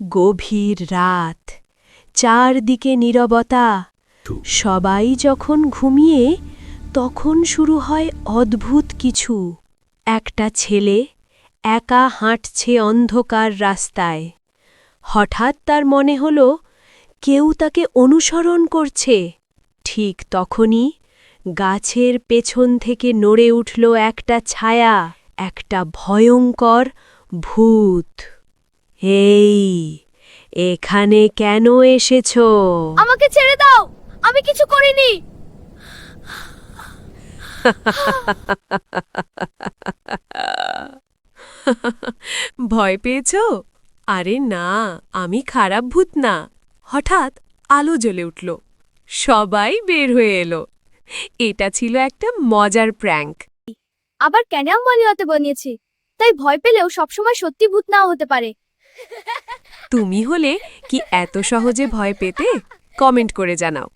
গভীর রাত, চারদিকে নীরবতা। সবাই যখন ঘুমিয়ে, তখন শুরু হয় অদ্ভুত কিছু। একটা ছেলে একা হাঁটছে অন্ধকার রাস্তায়। হঠাৎ তার মনে হল কেউ তাকে অনুসরণ করছে। ঠিক তখনই গাছের পেছন থেকে নড়ে উঠল একটা ছায়া, একটা ভয়ঙ্কর ভূত। এই, এখানে কেন এসেছো? আমাকে ছেড়ে দাও, আমি কিছু করিনি। ভয় পেয়েছো? আরে না, আমি খারাপ ভূত না। হঠাৎ আলো জ্বলে উঠল, সবাই বের হয়ে এলো। এটা ছিল একটা মজার প্র্যাঙ্ক। আবার কেন আম্বানিয়াতে বানিয়েছি, তাই ভয় পেলেও সবসময় সত্যি ভূত নাও হতে পারে। তুমি হলে কি এত সহজে ভয় পেতে? কমেন্ট করে জানাও।